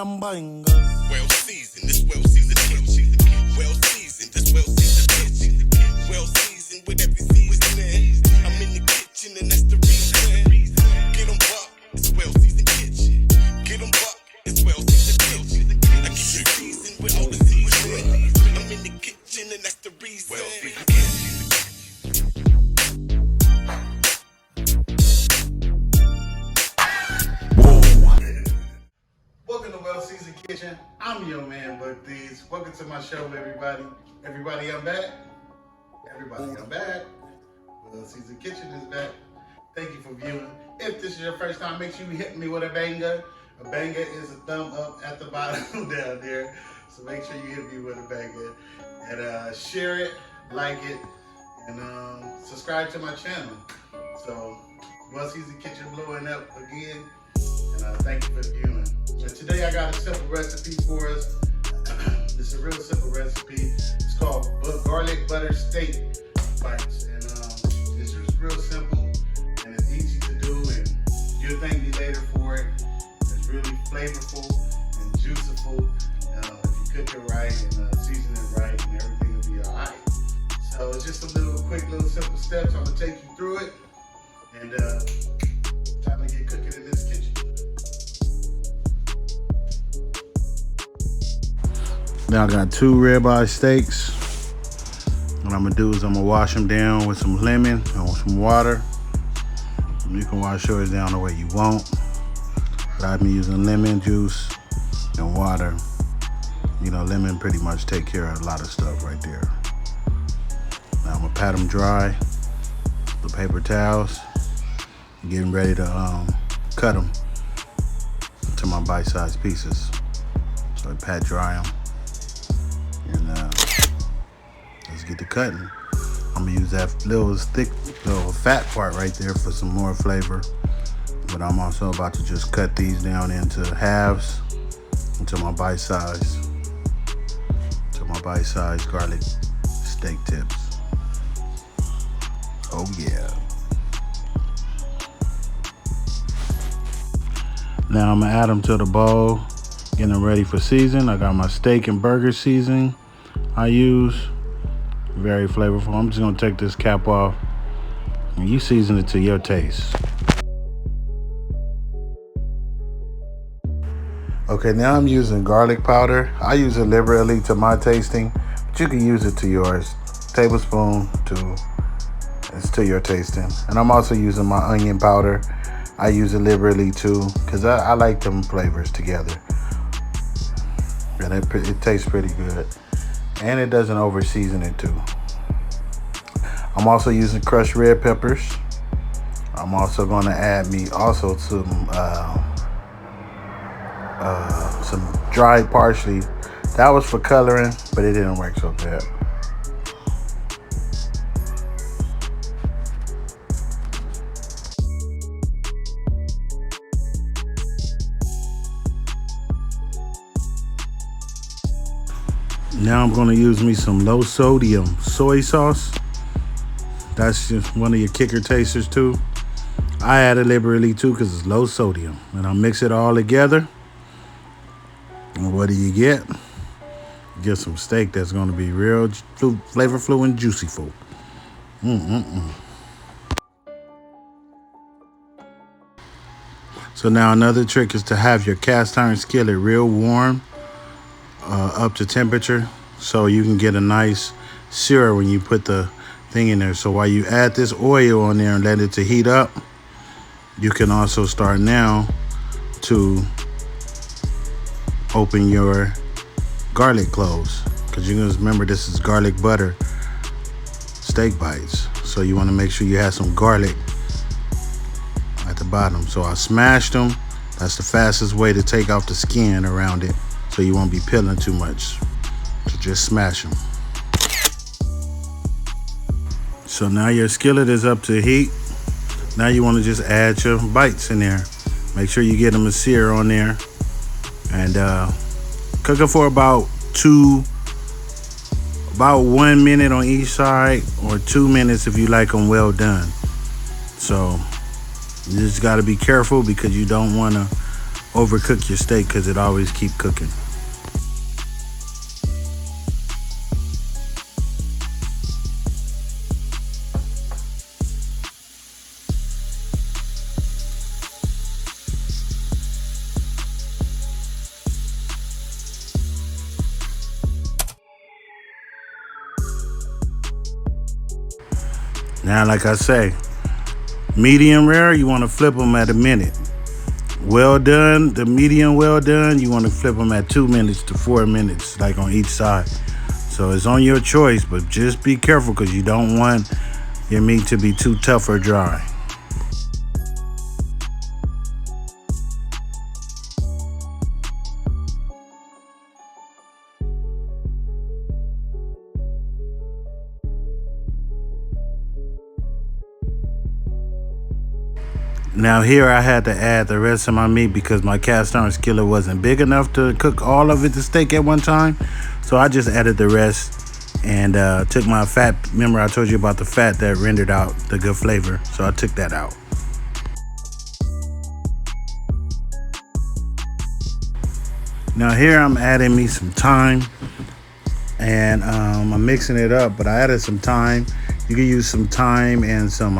and banga. Well seasoned, this well seasoned kitchen. Well seasoned, this well seasoned kitchen. Well seasoned with every seasoning. I'm in the kitchen and that's the reason. Get 'em buck, it's well seasoned kitchen. Get 'em buck, it's well seasoned kitchen. I keep it seasoned with all the seasoning. I'm in the kitchen and that's the reason. Well seasoned kitchen. Welcome to Well Seasoned Kitchen. I'm your man, Buck Thieves. Welcome to my show, everybody. Everybody, I'm back. Everybody, I'm back. Well Seasoned Kitchen is back. Thank you for viewing. If this is your first time, make sure you hit me with a banger. A banger is a thumb up at the bottom down there. So make sure you hit me with a banger. And share it, like it, and subscribe to my channel. So, Well Seasoned Kitchen blowing up again. And thank you for viewing. And today I got a simple recipe for us. It's a real simple recipe. It's called garlic butter steak bites. And it's just real simple and it's easy to do. And you'll thank me later for it. It's really flavorful and juiciful. If you cook it right and season it right, and everything will be alright. So it's just a little quick, little simple steps. I'm gonna take you through it. And time to get cooking in this kitchen. Now I got 2 ribeye steaks. What I'm gonna do is I'm gonna wash them down with some lemon and some water. You can wash yours down the way you want. But I've been using lemon juice and water. You know, lemon pretty much take care of a lot of stuff right there. Now I'm gonna pat them dry with the paper towels. Getting ready to cut them to my bite-sized pieces. So I pat dry them. And let's get to cutting. I'm gonna use that little thick, little fat part right there for some more flavor. But I'm also about to just cut these down into halves, into my bite-size garlic steak tips. Oh yeah. Now I'm gonna add them to the bowl, getting them ready for season. I got my steak and burger seasoning I use. Very flavorful. I'm just gonna take this cap off and you season it to your taste. Okay, now I'm using garlic powder. I use it liberally to my tasting, but you can use it to yours. Tablespoon it's to your tasting. And I'm also using my onion powder. I use it liberally too, because I like them flavors together. And it tastes pretty good. And it doesn't over season it too. I'm also using crushed red peppers. I'm also going to add some dried parsley. That was for coloring, but it didn't work so bad. Now I'm going to use me some low sodium soy sauce. That's just one of your kicker tasters too. I add it liberally too because it's low sodium. And I'll mix it all together. And what do you get? You get some steak that's going to be real flavorful and juicyful. So now another trick is to have your cast iron skillet real warm. Up to temperature, so you can get a nice sear when you put the thing in there. So while you add this oil on there and let it to heat up, you can also start now to open your garlic cloves, because you can remember this is garlic butter steak bites, so you want to make sure you have some garlic at the bottom. So I smashed them. That's the fastest way to take off the skin around it, so you won't be peeling too much. So just smash them. So now your skillet is up to heat. Now you want to just add your bites in there. Make sure you get them a sear on there. And cook them for about 1 minute on each side, or 2 minutes if you like them well done. So you just got to be careful, because you don't want to overcook your steak because it always keep cooking. Now, like I say, medium rare, you want to flip them at a minute. Well done, the medium well done, you want to flip them at 2 minutes to 4 minutes, like on each side. So it's on your choice, but just be careful because you don't want your meat to be too tough or dry. Now here I had to add the rest of my meat because my cast iron skillet wasn't big enough to cook all of it, the steak at one time. So I just added the rest and took my fat. Remember I told you about the fat that rendered out the good flavor. So I took that out. Now here I'm adding me some thyme and I'm mixing it up, but I added some thyme. You can use some thyme and some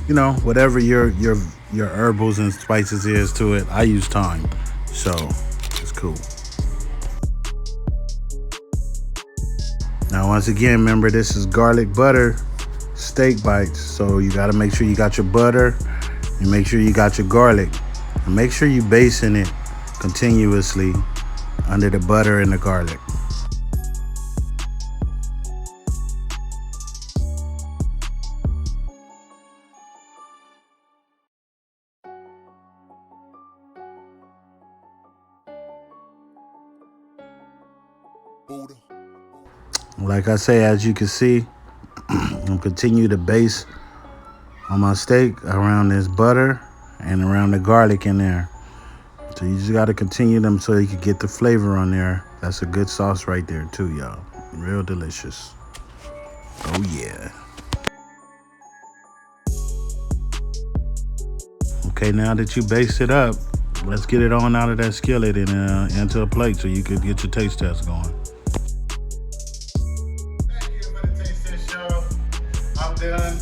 you know, whatever your herbals and spices is to it. I use thyme, so it's cool. Now, once again, remember this is garlic butter steak bites, so you got to make sure you got your butter and make sure you got your garlic. And make sure you basting it continuously under the butter and the garlic. Like I say, as you can see, I'm continue to base on my steak around this butter and around the garlic in there. So you just got to continue them so you can get the flavor on there. That's a good sauce right there too, y'all. Real delicious. Oh yeah. Okay, now that you based it up, let's get it on out of that skillet and into a plate so you could get your taste test going. Done.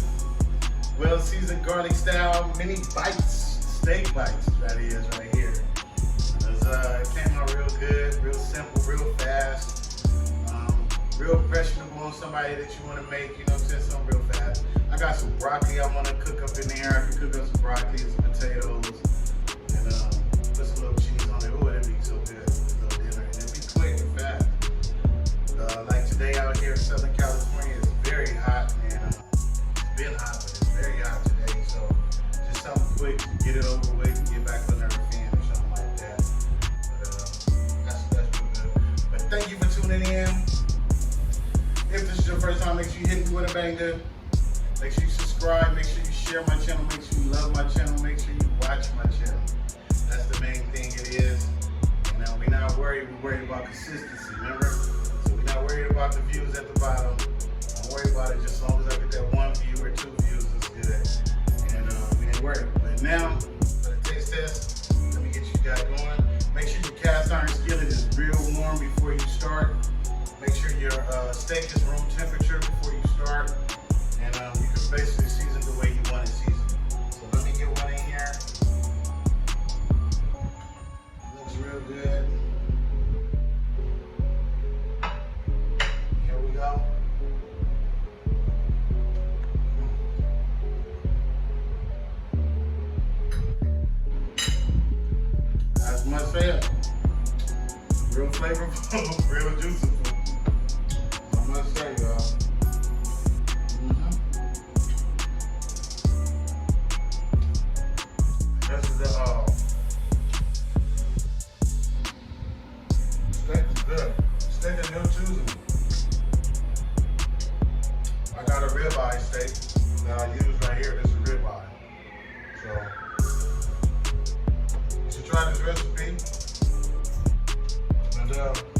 Well seasoned garlic style mini bites, steak bites, that is right here. It came out real good, real simple, real fast, real impressionable on somebody that you want to make, you know what I'm saying, something real fast. I got some broccoli I want to cook up in there. I can cook up some broccoli and some potatoes and put some little cheese on it. Ooh, that'd be so good. A little dinner. And it'd be quick and fast. Like today out here in Southern California, it's very hot and been hot, but it's very hot today, so just something quick to get it over with and get back under the fan or something like that. But that's real good. But thank you for tuning in. If this is your first time, make sure you hit me with a banger. Make sure you subscribe, make sure you share my channel, make sure you love my channel, make sure you watch my channel. That's the main thing it is. You know, we're not worried, we're worried about consistency, remember? So we're not worried about the views at the bottom. Don't worry about it, just as long as I get that 1 view or 2 views, it's good. And we didn't worry. But now, for the taste test, let me get you guys going. Make sure your cast iron skillet is real warm before you start. Make sure your steak is room temperature before you start. And you can basically season the way you want it seasoned. So let me get one in here. Looks real good. Here we go. As much said, real flavorful, real juicy. I must say, y'all. This is the steak is good. Steak is new choosing. I got a ribeye steak that I use right here. This is ribeye. So you should try this recipe. And